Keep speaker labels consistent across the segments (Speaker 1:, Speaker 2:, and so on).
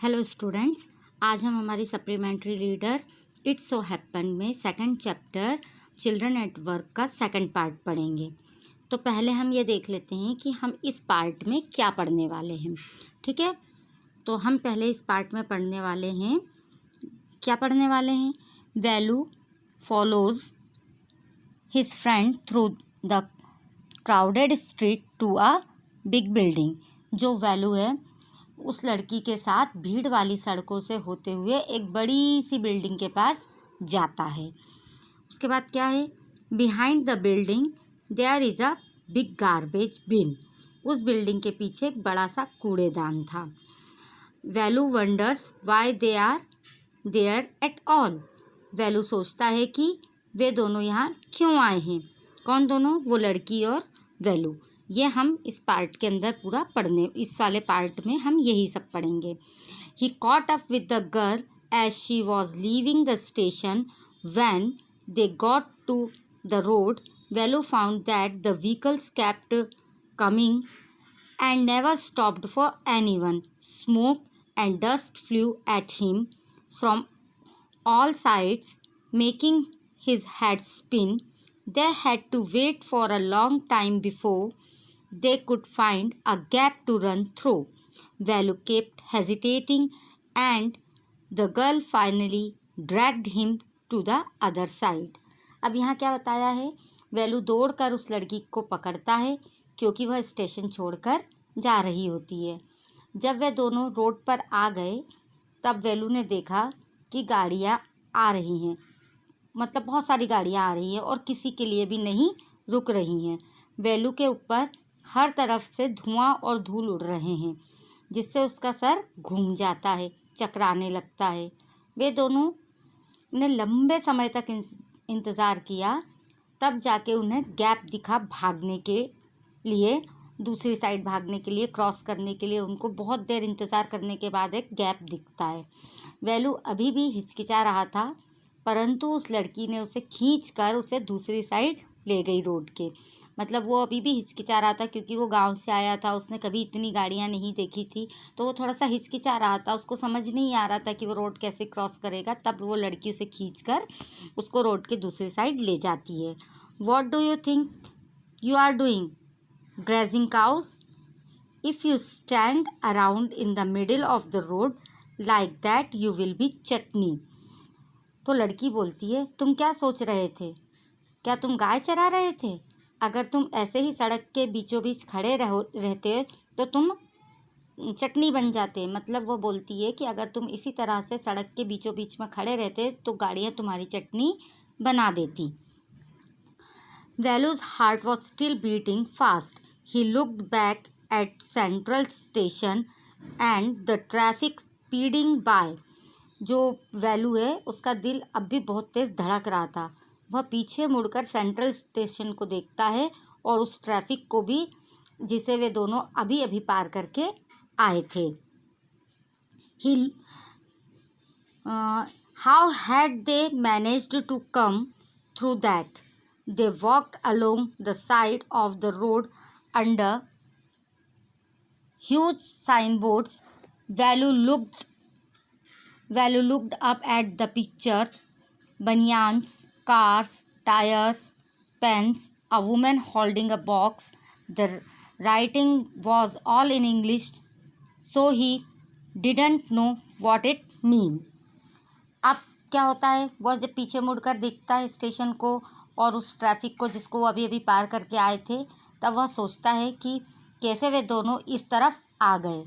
Speaker 1: Hello students, आज हम हमारी supplementary reader it's so happen में second chapter children at work का सेकंड पार्ट पढ़ेंगे। तो पहले हम ये देख लेते हैं कि हम इस पार्ट में क्या पढ़ने वाले हैं। ठीक है, तो हम पहले इस पार्ट में पढ़ने वाले हैं, क्या पढ़ने वाले हैं? Velu follows his friend through the crowded street to a big building. जो वैलू है उस लड़की के साथ भीड़ वाली सड़कों से होते हुए एक बड़ी सी बिल्डिंग के पास जाता है। उसके बाद क्या है? Behind the building there is a big garbage bin. उस बिल्डिंग के पीछे एक बड़ा सा कूड़ेदान था। Velu wonders why they are there at all. Velu सोचता है कि वे दोनों यहाँ क्यों आए हैं। कौन दोनों? वो लड़की और वैलू। ये हम इस पार्ट के अंदर पूरा इस वाले पार्ट में हम यही सब पढ़ेंगे। He caught up with the girl as she was leaving the station when they got to the road. Velu found that the vehicles kept coming and never stopped for anyone. Smoke and dust flew at him from all sides, making his head spin. They had to wait for a long time before they could find a gap to run through. Value kept hesitating, and the girl finally dragged him to the other side. अब यहाँ क्या बताया है? Value दौड़कर उस लड़की को पकड़ता है क्योंकि वह स्टेशन छोड़कर जा रही होती है। जब वे दोनों रोड पर आ गए तब वैलू ने देखा कि गाड़ियाँ आ रही हैं, मतलब बहुत सारी गाड़ियाँ आ रही हैं और किसी के लिए भी नहीं रुक रही हैं। वैलू के ऊपर हर तरफ से धुआं और धूल उड़ रहे हैं जिससे उसका सर घूम जाता है, चकराने लगता है। वे दोनों ने लंबे समय तक इंतज़ार किया, तब जाके उन्हें गैप दिखा भागने के लिए, दूसरी साइड भागने के लिए, क्रॉस करने के लिए। उनको बहुत देर इंतज़ार करने के बाद एक गैप दिखता है। वैलू अभी भी हिचकिचा रहा था, परंतु उस लड़की ने उसे खींचकर उसे दूसरी साइड ले गई रोड के। मतलब वो अभी भी हिचकिचा रहा था क्योंकि वो गांव से आया था, उसने कभी इतनी गाड़ियां नहीं देखी थी, तो वो थोड़ा सा हिचकिचा रहा था, उसको समझ नहीं आ रहा था कि वो रोड कैसे क्रॉस करेगा। तब वो लड़की उसे खींचकर उसको रोड के दूसरी साइड ले जाती है। What do you think you are doing grazing cows? If you stand around in the middle of the road like that you will be chutney. तो लड़की बोलती है, तुम क्या सोच रहे थे? क्या तुम गाय चरा रहे थे? अगर तुम ऐसे ही सड़क के बीचों बीच खड़े रहते तो तुम चटनी बन जाते। मतलब वो बोलती है कि अगर तुम इसी तरह से सड़क के बीचों बीच में खड़े रहते तो गाड़ियाँ तुम्हारी चटनी बना देती। Value's heart was still beating fast. He looked back at Central Station and the traffic speeding by. जो वैल्यू है उसका दिल अब भी बहुत तेज़ धड़क रहा था। वह पीछे मुड़कर सेंट्रल स्टेशन को देखता है और उस ट्रैफिक को भी, जिसे वे दोनों अभी अभी पार करके आए थे। How had they managed to come through that? They walked along the side of the road under huge signboards. Value looked up at the pictures: banyans, cars, tires, pens, a woman holding a box. The writing was all in English, so he didn't know what it meant. अब क्या होता है? वह जब पीछे मुड़कर देखता है स्टेशन को और उस ट्रैफिक को जिसको वो अभी अभी पार करके आए थे, तब वह सोचता है कि कैसे वे दोनों इस तरफ आ गए।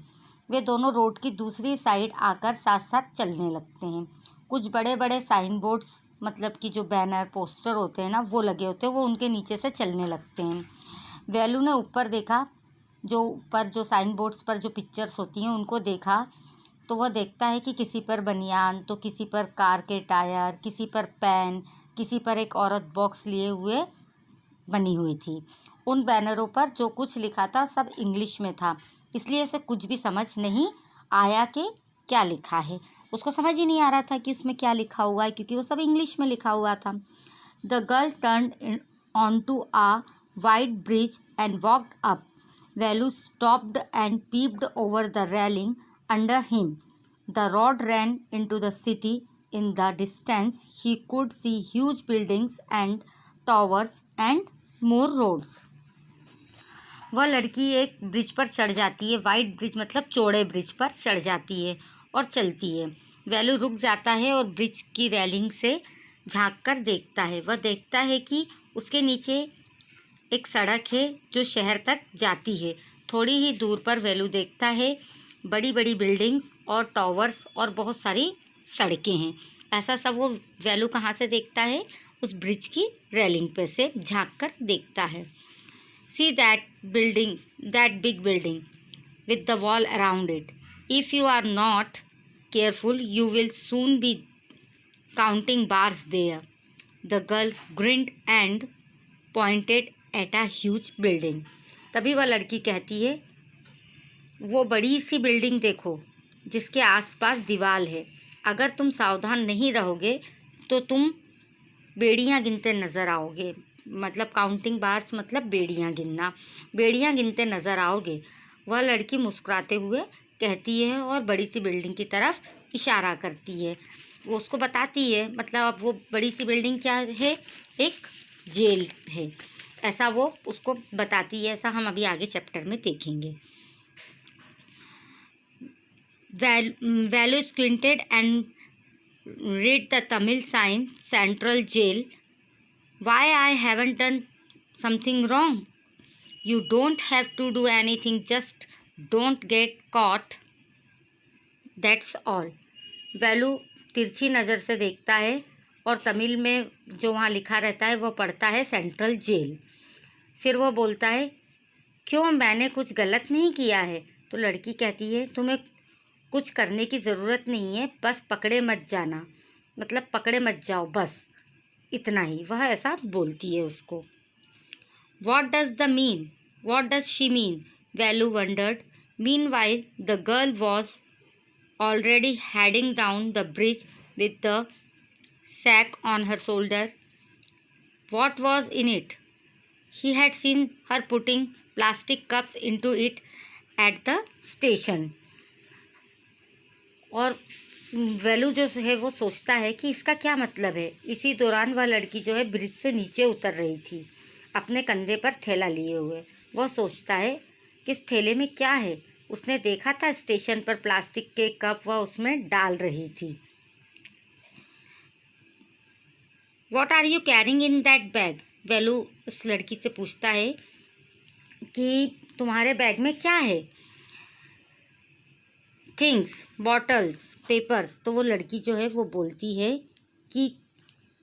Speaker 1: वे दोनों रोड की दूसरी साइड आकर साथ साथ चलने लगते हैं। कुछ बड़े बड़े साइन बोर्ड्स, मतलब कि जो बैनर पोस्टर होते हैं ना, वो लगे होते हैं, वो उनके नीचे से चलने लगते हैं। वैल्यू ने ऊपर देखा, जो ऊपर जो साइन बोर्ड्स पर जो पिक्चर्स होती हैं उनको देखा, तो वह देखता है कि किसी पर बनियान, तो किसी पर कार के टायर, किसी पर पेन, किसी पर एक औरत बॉक्स लिए हुए बनी हुई थी। उन बैनरों पर जो कुछ लिखा था सब इंग्लिश में था, इसलिए उसे कुछ भी समझ नहीं आया कि क्या लिखा है। उसको समझ ही नहीं आ रहा था कि उसमें क्या लिखा हुआ है, क्योंकि वो सब इंग्लिश में लिखा हुआ था। The girl turned on to a wide bridge and walked up. Value stopped and peeped over the railing under him. The road ran into the city. In the distance, he could see huge buildings and towers and more roads. वह लड़की एक bridge पर चढ़ जाती है, wide bridge मतलब चौड़े bridge पर चढ़ जाती है और चलती है। वैल्यू रुक जाता है और ब्रिज की रेलिंग से झांक कर देखता है। वह देखता है कि उसके नीचे एक सड़क है जो शहर तक जाती है। थोड़ी ही दूर पर वैल्यू देखता है बड़ी बड़ी बिल्डिंग्स और टावर्स और बहुत सारी सड़कें हैं। ऐसा सब वो वैल्यू कहाँ से देखता है? उस ब्रिज की रेलिंग पे से झांक कर देखता है। See that building, that big building with the wall around it. If you are not careful, you will soon be counting bars there. The girl grinned and pointed at a huge building. तभी वह लड़की कहती है, वो बड़ी सी building देखो जिसके आसपास दीवार है। अगर तुम सावधान नहीं रहोगे तो तुम बेड़ियाँ गिनते नज़र आओगे। मतलब काउंटिंग बार्स मतलब बेड़ियाँ गिनना, बेड़ियाँ गिनते नज़र आओगे। वह लड़की मुस्कुराते हुए कहती है और बड़ी सी बिल्डिंग की तरफ इशारा करती है। वो उसको बताती है, मतलब अब वो बड़ी सी बिल्डिंग क्या है? एक जेल है, ऐसा वो उसको बताती है। ऐसा हम अभी आगे चैप्टर में देखेंगे। Value squinted and read the Tamil sign, Central Jail. Why, I haven't done something wrong. You don't have to do anything, just don't get caught. That's all. Value तिरछी नज़र से देखता है और तमिल में जो वहाँ लिखा रहता है वो पढ़ता है सेंट्रल जेल। फिर वो बोलता है, क्यों, मैंने कुछ गलत नहीं किया है? तो लड़की कहती है, तुम्हें कुछ करने की ज़रूरत नहीं है, बस पकड़े मत जाना, मतलब पकड़े मत जाओ, बस इतना ही। वह ऐसा बोलती है उसको। What does she mean? Velu wondered. Meanwhile, the girl was already heading down the bridge with the sack on her shoulder. What was in it? He had seen her putting plastic cups into it at the station. और value जो है वो सोचता है कि इसका क्या मतलब है। इसी दौरान वह लड़की जो है ब्रिज से नीचे उतर रही थी, अपने कंधे पर थैला लिए हुए। वह सोचता है कि इस थैले में क्या है। उसने देखा था स्टेशन पर प्लास्टिक के कप वह उसमें डाल रही थी। What are you carrying in that bag? Value उस लड़की से पूछता है कि तुम्हारे बैग में क्या है। Things, bottles, papers. तो वो लड़की जो है वो बोलती है कि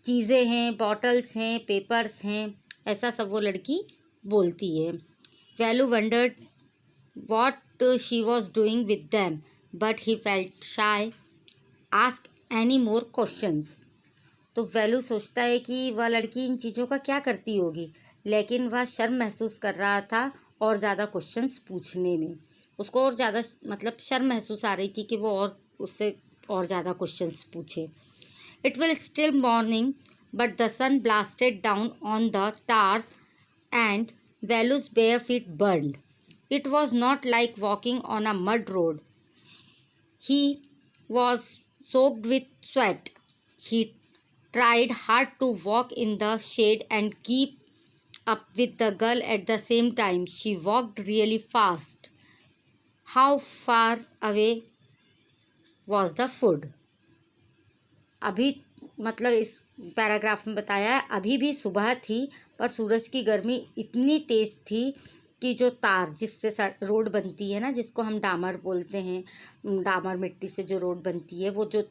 Speaker 1: चीज़ें हैं, बॉटल्स हैं, पेपर्स हैं, ऐसा सब वो लड़की बोलती है। Velu wondered what she was doing with them but he felt shy ask any more questions. तो वैल्यू सोचता है कि वह लड़की इन चीज़ों का क्या करती होगी, लेकिन वह शर्म महसूस कर रहा था और ज़्यादा क्वेश्चंस पूछने में। उसको और ज़्यादा मतलब शर्म महसूस आ रही थी कि वो और उससे और ज़्यादा क्वेश्चंस पूछे। It will still morning but the sun blasted down on the tars and Velu's bare feet burned. It was not like walking on a mud road. He was soaked with sweat. He tried hard to walk in the shade and keep up with the girl at the same time. She walked really fast. How far away was the food? अभी मतलब इस paragraph में बताया है, अभी भी सुबह थी पर सूरज की गर्मी इतनी तेज़ थी कि जो तार जिससे रोड बनती है ना, जिसको हम डामर बोलते हैं, डामर मिट्टी से जो रोड बनती है, वो जो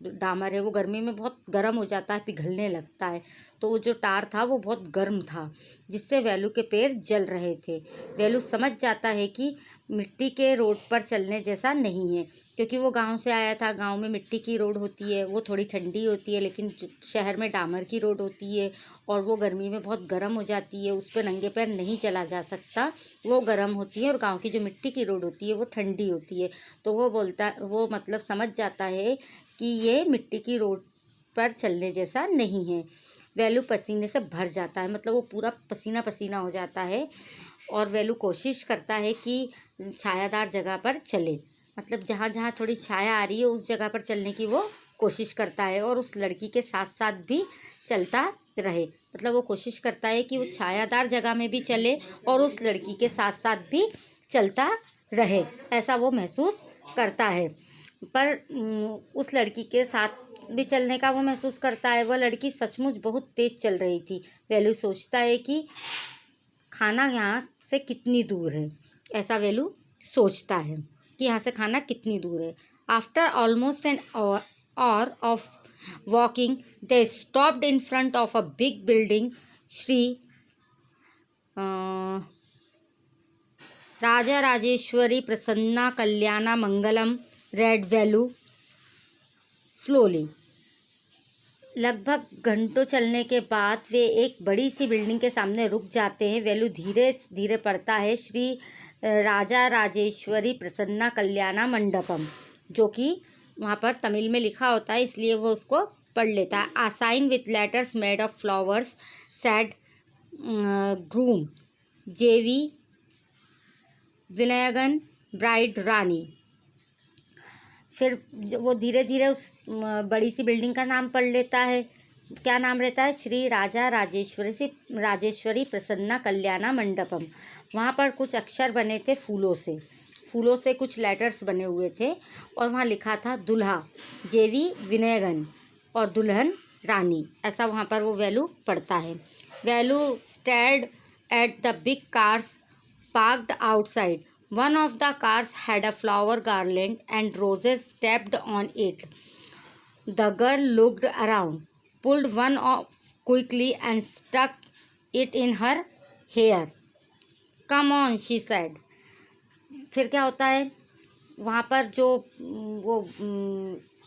Speaker 1: डामर है वो गर्मी में बहुत गर्म हो जाता है, पिघलने लगता है। तो वो जो टार था वो बहुत गर्म था, जिससे वैल्यू के पैर जल रहे थे। वैल्यू समझ जाता है कि मिट्टी के रोड पर चलने जैसा नहीं है, क्योंकि वो गांव से आया था। गांव में मिट्टी की रोड होती है, वो थोड़ी ठंडी होती है, लेकिन शहर में डामर की रोड होती है और वो गर्मी में बहुत गर्म हो जाती है। उस पर नंगे पैर नहीं चला जा सकता, वो गर्म होती है। और गांव की जो मिट्टी की रोड होती है वो ठंडी होती है। तो वो मतलब समझ जाता है कि ये मिट्टी की रोड पर चलने जैसा नहीं है। वैल्यू पसीने से भर जाता है, मतलब वो पूरा पसीना पसीना हो जाता है। और वैल्यू कोशिश करता है कि छायादार जगह पर चले, मतलब जहाँ जहाँ थोड़ी छाया आ रही है उस जगह पर चलने की वो कोशिश करता है और उस लड़की के साथ साथ भी चलता रहे। मतलब वो कोशिश करता है कि वो छायादार जगह में भी चले और उस लड़की के साथ साथ भी चलता रहे, ऐसा वो महसूस करता है। पर उस लड़की के साथ भी चलने का वो महसूस करता है। वह लड़की सचमुच बहुत तेज चल रही थी। वेलू सोचता है कि खाना यहाँ से कितनी दूर है, ऐसा वेलू सोचता है कि यहाँ से खाना कितनी दूर है। After almost an hour of walking they stopped in front of a big building. Shri Raja Rajeshwari Prasanna Kalyana Mangalam red Velu slowly. लगभग घंटों चलने के बाद वे एक बड़ी सी बिल्डिंग के सामने रुक जाते हैं। वेलू धीरे धीरे पढ़ता है श्री राजा राजेश्वरी प्रसन्ना कल्याणा मंडपम, जो कि वहाँ पर तमिल में लिखा होता है, इसलिए वो उसको पढ़ लेता है। A sign with letters made of flowers said groom J V Vinayagan bride रानी। फिर वो धीरे धीरे उस बड़ी सी बिल्डिंग का नाम पढ़ लेता है। क्या नाम रहता है? श्री राजा राजेश्वरी प्रसन्ना कल्याणा मंडपम। वहाँ पर कुछ अक्षर बने थे फूलों से कुछ लेटर्स बने हुए थे और वहाँ लिखा था दुल्हा जेवी विनयगन और दुल्हन रानी, ऐसा वहाँ पर वो वेलू पढ़ता है। Velu stared at the big cars parked outside. One of the cars had a flower garland and roses tapped on it. The girl looked around, pulled one off quickly and stuck it in her hair. Come on, she said. फिर क्या होता है, वहाँ पर जो वो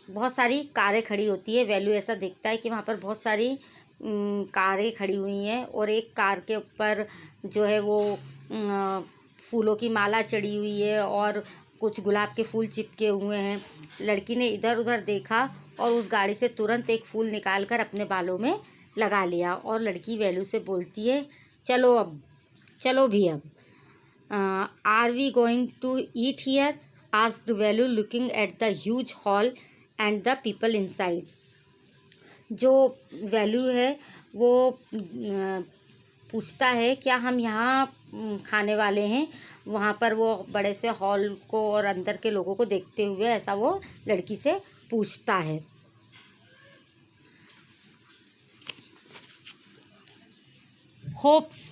Speaker 1: बहुत सारी कारें खड़ी होती है। वेलू ऐसा देखता है कि वहाँ पर बहुत सारी कारें खड़ी हुई हैं और एक कार के ऊपर जो है वो फूलों की माला चढ़ी हुई है और कुछ गुलाब के फूल चिपके हुए हैं। लड़की ने इधर उधर देखा और उस गाड़ी से तुरंत एक फूल निकाल कर अपने बालों में लगा लिया और लड़की वेलू से बोलती है, चलो भी अब। Are we going to eat here? Asked Velu looking at the huge hall and the people inside. जो वेलू है वो पूछता है क्या हम यहाँ खाने वाले हैं? वहाँ पर वो बड़े से हॉल को और अंदर के लोगों को देखते हुए ऐसा वो लड़की से पूछता है। Hopes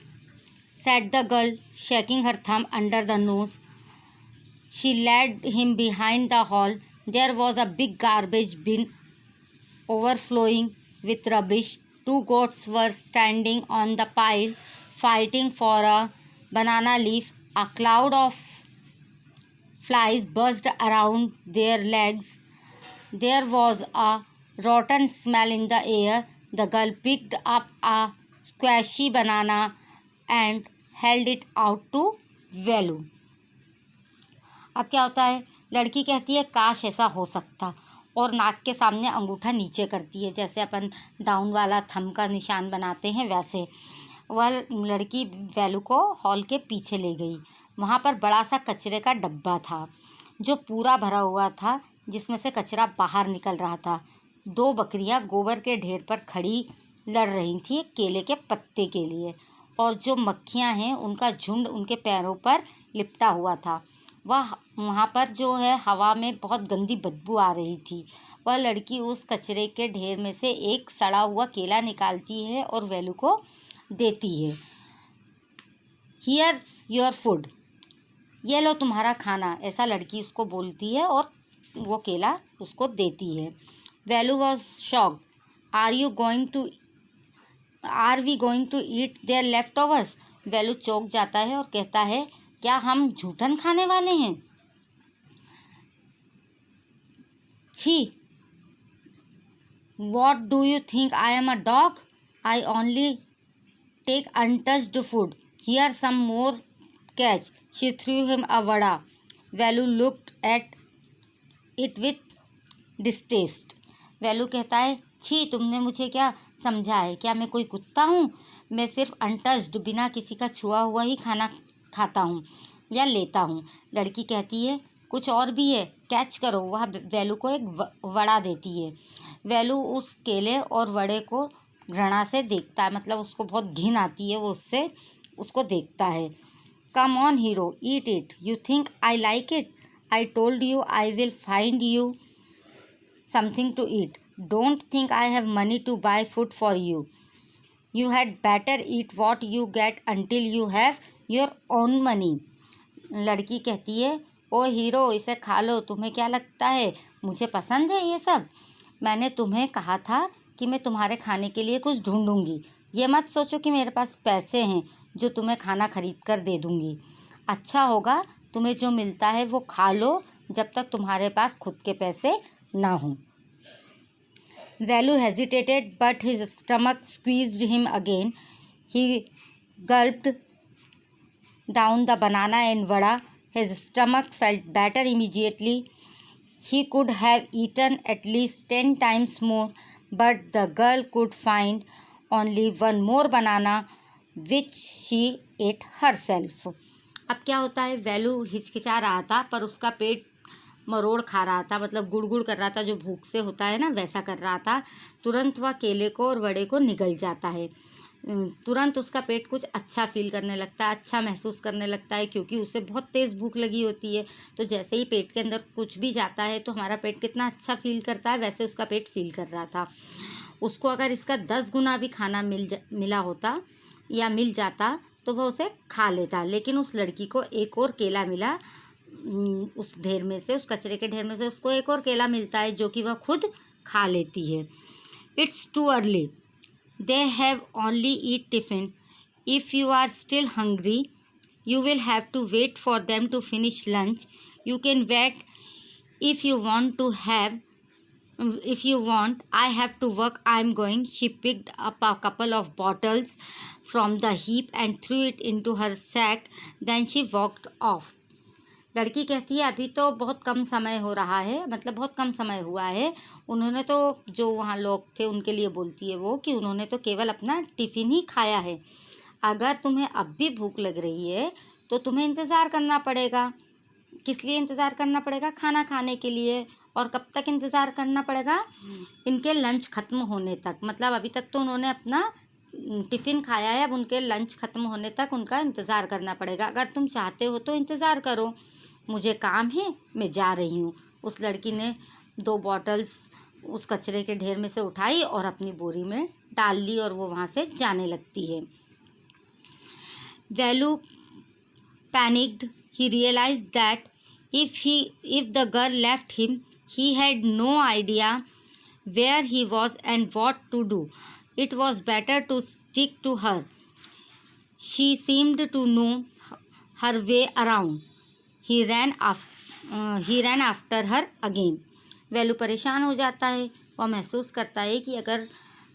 Speaker 1: said the girl, shaking her thumb under the nose. She led him behind the hall. There was a big garbage bin overflowing with rubbish. Two goats were standing on the pile, fighting for a banana leaf. A cloud of flies buzzed around their legs. There was a rotten smell in the air. The girl picked up a squashy banana and held it out to वेलू। अब क्या होता है, लड़की कहती है काश ऐसा हो सकता और नाक के सामने अंगूठा नीचे करती है, जैसे अपन डाउन वाला थंब का निशान बनाते हैं वैसे। वह लड़की वेलू को हॉल के पीछे ले गई। वहाँ पर बड़ा सा कचरे का डब्बा था जो पूरा भरा हुआ था, जिसमें से कचरा बाहर निकल रहा था। दो बकरियाँ गोबर के ढेर पर खड़ी लड़ रही थी केले के पत्ते के लिए और जो मक्खियाँ हैं उनका झुंड उनके पैरों पर लिपटा हुआ था। वहाँ पर जो है हवा में बहुत गंदी बदबू आ रही थी। वह लड़की उस कचरे के ढेर में से एक सड़ा हुआ केला निकालती है और वेलू को देती है। हियर्स योर फूड, ये लो तुम्हारा खाना, ऐसा लड़की उसको बोलती है और वो केला उसको देती है। Velu was shocked. Are we going to eat their leftovers? Velu चौंक जाता है और कहता है क्या हम झूठन खाने वाले हैं? छी, what do you think I am a dog? I only take untouched food. Here some more catch. She threw him a vada. Velu looked at it with distaste. Velu कहता है छी, तुमने मुझे क्या समझा है? क्या मैं कोई कुत्ता हूँ? मैं सिर्फ अनटच्ड बिना किसी का छुआ हुआ ही खाना खाता हूँ या लेता हूँ। लड़की कहती है कुछ और भी है, कैच करो। वह वेलू को एक वड़ा देती है। वेलू उस केले और वड़े को घृणा से देखता है, मतलब उसको बहुत घिन आती है, वो उससे उसको देखता है। Come on hero, eat it, you think I like it, I told you I will find you something to eat, don't think I have money to buy food for you, you had better eat what you get until you have your own money. लड़की कहती है, ओ hero, इसे खा लो, तुम्हें क्या लगता है मुझे पसंद है ये सब? मैंने तुम्हें कहा था कि मैं तुम्हारे खाने के लिए कुछ ढूंढूंगी। ये मत सोचो कि मेरे पास पैसे हैं जो तुम्हें खाना खरीद कर दे दूंगी। अच्छा होगा तुम्हें जो मिलता है वो खा लो जब तक तुम्हारे पास खुद के पैसे ना हों। Value hesitated, but his stomach squeezed him again. He gulped down the banana and vada. His stomach felt better immediately. He could have eaten at least 10 times more, but the girl could find only one more banana, which she ate herself. अब क्या होता है, value हिचकिचा रहा था पर उसका पेट मरोड़ खा रहा था, मतलब गुड़गुड़ कर रहा था, जो भूख से होता है ना वैसा कर रहा था। तुरंत वह केले को और वड़े को निगल जाता है। तुरंत उसका पेट कुछ अच्छा फील करने लगता है, अच्छा महसूस करने लगता है, क्योंकि उसे बहुत तेज़ भूख लगी होती है। तो जैसे ही पेट के अंदर कुछ भी जाता है तो हमारा पेट कितना अच्छा फील करता है, वैसे उसका पेट फील कर रहा था। उसको अगर इसका 10 गुना भी खाना मिला होता या मिल जाता तो वह उसे खा लेता, लेकिन उस लड़की को एक और केला मिला। उस ढेर में से, उस कचरे के ढेर में से उसको एक और केला मिलता है जो कि वह खुद खा लेती है। It's too early, they have only eat tiffin, if you are still hungry you will have to wait for them to finish lunch, you can wait if you want to have if you want, I have to work, I am going. She picked up a couple of bottles from the heap and threw it into her sack, then she walked off. लड़की कहती है, अभी तो बहुत कम समय हो रहा है, मतलब बहुत कम समय हुआ है। उन्होंने तो, जो वहाँ लोग थे उनके लिए बोलती है वो, कि उन्होंने तो केवल अपना टिफ़िन ही खाया है। अगर तुम्हें अब भी भूख लग रही है तो तुम्हें इंतज़ार करना पड़ेगा। किस लिए इंतज़ार करना पड़ेगा? खाना खाने के लिए। और कब तक इंतज़ार करना पड़ेगा? इनके लंच ख़त्म होने तक। मतलब अभी तक तो उन्होंने अपना टिफ़िन खाया है, अब उनके लंच ख़त्म होने तक उनका इंतज़ार करना पड़ेगा। अगर तुम चाहते हो तो इंतज़ार करो, मुझे काम है, मैं जा रही हूँ। उस लड़की ने 2 बॉटल्स उस कचरे के ढेर में से उठाई और अपनी बोरी में डाल ली और वो वहाँ से जाने लगती है। Value panicked, he realized that if the girl left him, he had no idea where he was and what to do. It was better to stick to her. She seemed to know her way around. He ran after her again. Value परेशान हो जाता है। वह महसूस करता है कि अगर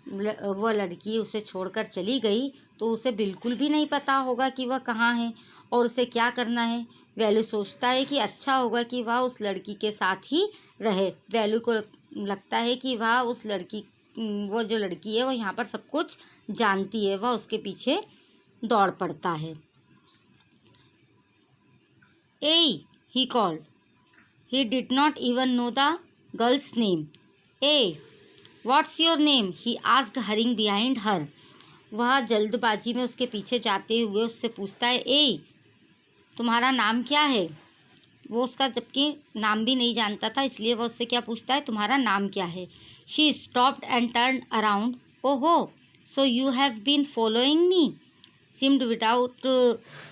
Speaker 1: वह लड़की उसे छोड़कर चली गई तो उसे बिल्कुल भी नहीं पता होगा कि वह कहाँ है और उसे क्या करना है। वैलू सोचता है कि अच्छा होगा कि वह उस लड़की के साथ ही रहे। वैलू को लगता है कि वो जो लड़की है वो यहाँ पर सब कुछ जानती है। वह उसके पीछे दौड़ पड़ता है। Hey, he called. He did not even know the girl's name. Hey, what's your name? He asked, hurrying behind her. वह जल्दबाजी में उसके पीछे जाते हुए उससे पूछता है, ए, तुम्हारा नाम क्या है? वो उसका जबकि नाम भी नहीं जानता था, इसलिए वह उससे क्या पूछता है, तुम्हारा नाम क्या है? She stopped and turned around. Oh, so you have been following me? Seemed without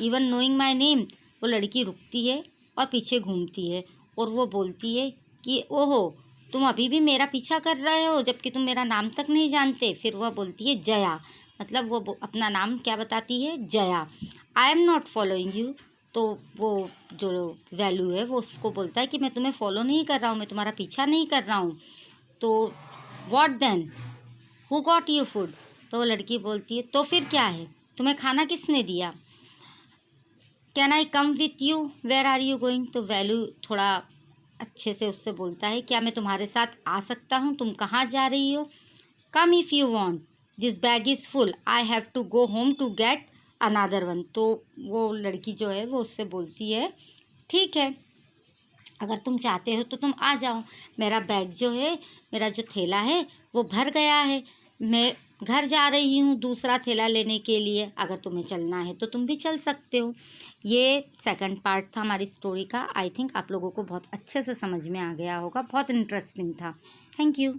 Speaker 1: even knowing my name. वो लड़की रुकती है और पीछे घूमती है और वो बोलती है कि ओहो, तुम अभी भी मेरा पीछा कर रहे हो जबकि तुम मेरा नाम तक नहीं जानते। फिर वह बोलती है जया, मतलब वो अपना नाम क्या बताती है, Jaya. I am not following you. तो वो जो वैल्यू है वो उसको बोलता है कि मैं तुम्हें फॉलो नहीं कर रहा हूँ, मैं तुम्हारा पीछा नहीं कर रहा हूँ। तो what then, who got you food? तो वो लड़की बोलती है, तो फिर क्या है, तुम्हें खाना किसने दिया? Can I come with you, where are you going? तो वैल्यू थोड़ा अच्छे से उससे बोलता है, क्या मैं तुम्हारे साथ आ सकता हूँ, तुम कहाँ जा रही हो? Come if you want, this bag is full, I have to go home to get another one. तो वो लड़की जो है वो उससे बोलती है, ठीक है, अगर तुम चाहते हो तो तुम आ जाओ। मेरा बैग जो है, मेरा जो थैला है वो भर गया है, मैं घर जा रही हूँ दूसरा थैला लेने के लिए। अगर तुम्हें चलना है तो तुम भी चल सकते हो। ये सेकंड पार्ट था हमारी स्टोरी का। आई थिंक आप लोगों को बहुत अच्छे से समझ में आ गया होगा, बहुत इंटरेस्टिंग था। Thank you.